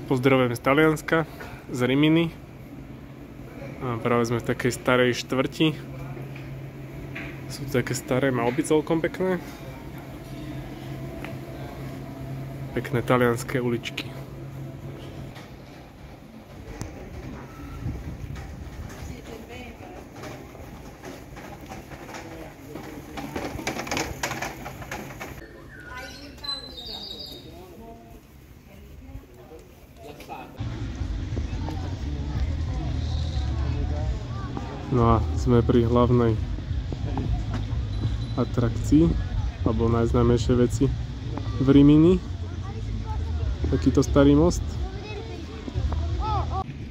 Pozdravujem z Talianska, z Rimini. A práve sme v takej starej štvrti. Sú také staré malby celkom pekné. Pekné talianské uličky. No a sme pri hlavnej atrakcii, alebo najznámejšej veci v Rimini. Takýto starý most.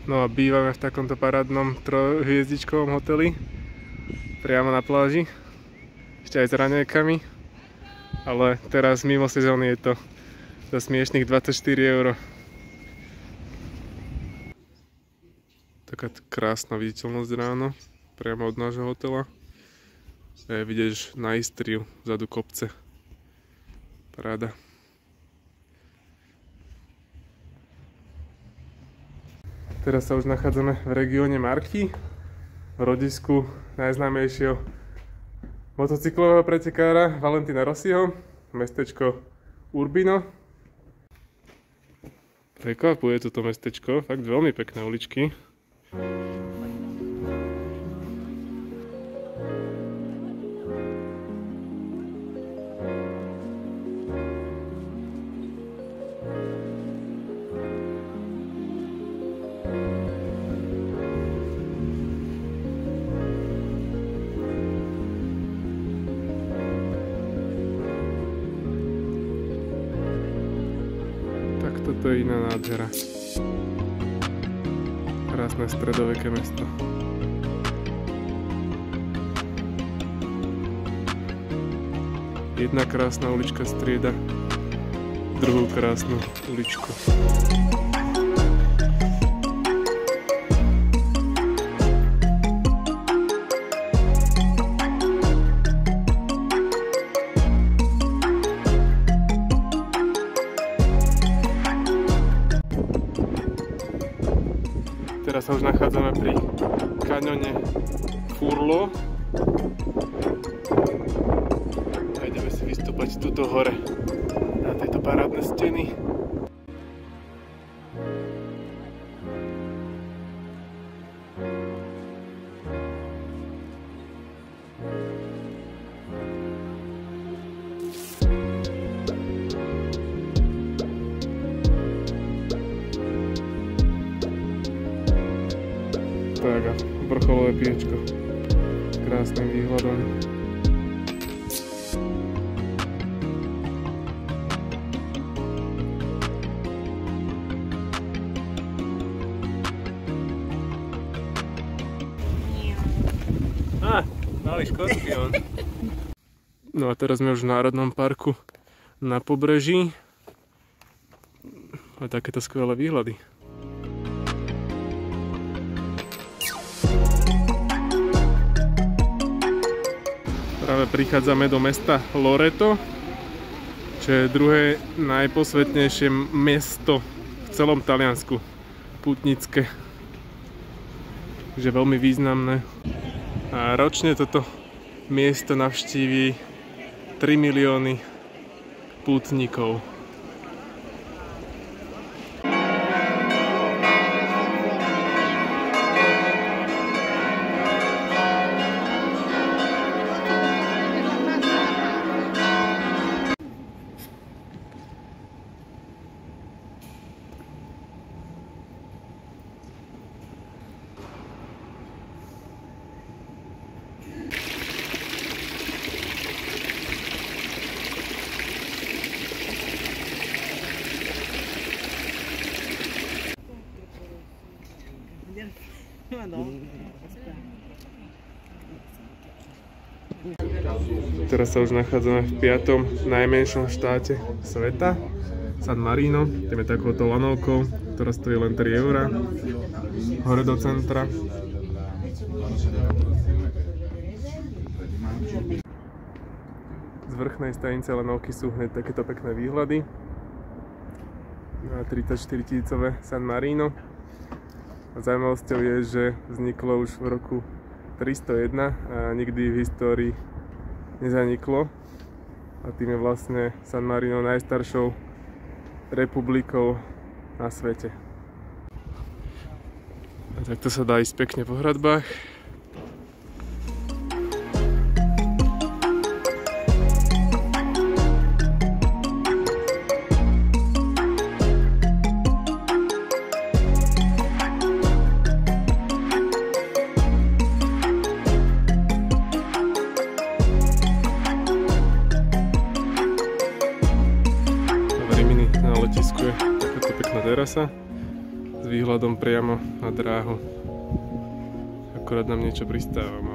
No a bývame v takomto parádnom trojhviezdičkovom hoteli priamo na pláži. Ešte aj s raňajkami. Ale teraz mimo sezóny je to za smiešných 24 €. Taká krásna viditeľnosť ráno, priamo od nášho hotela. Vidíš na Istriu, vzadu kopce. Paráda. Teraz sa už nachádzame v regióne Marky, v rodisku najznámejšieho motocyklového pretekára Valentina Rossiho, mestečko Urbino. Prekvapuje toto mestečko, fakt veľmi pekné uličky. Tak toto je iná nádhera. Krásne stredoveké mesto. Jedna krásna ulička strieda druhú krásnu uličku. Teraz sa už nachádzame pri kaňone Furlo. A ideme si vystúpať tuto hore na tieto parádne steny. Tak a vrcholové piečko s krásnym výhľadom. Malý škorpión. No a teraz sme už v Národnom parku na pobreží. A takéto skvelé výhľady. Práve prichádzame do mesta Loreto, čo je druhé najposvetnejšie mesto v celom Taliansku, pútnické. Takže veľmi významné. A ročne toto miesto navštíví 3 milióny pútnikov. Teraz sa už nachádzame v 5. najmenšom štáte sveta, San Marino. Ideme takouto lanovkou, ktorá stojí len 3 € hore do centra. Z vrchnej stanice lanovky sú hneď takéto pekné výhľady. 34 000 San Marino. A zaujímavosťou je, že vzniklo už v roku 301 a nikdy v histórii nezaniklo. A tým je vlastne San Marino najstaršou republikou na svete. A takto sa dá ísť pekne po hradbách. Na letisku je takáto pekná terasa s výhľadom priamo na dráhu. Akorát nám niečo pristáva.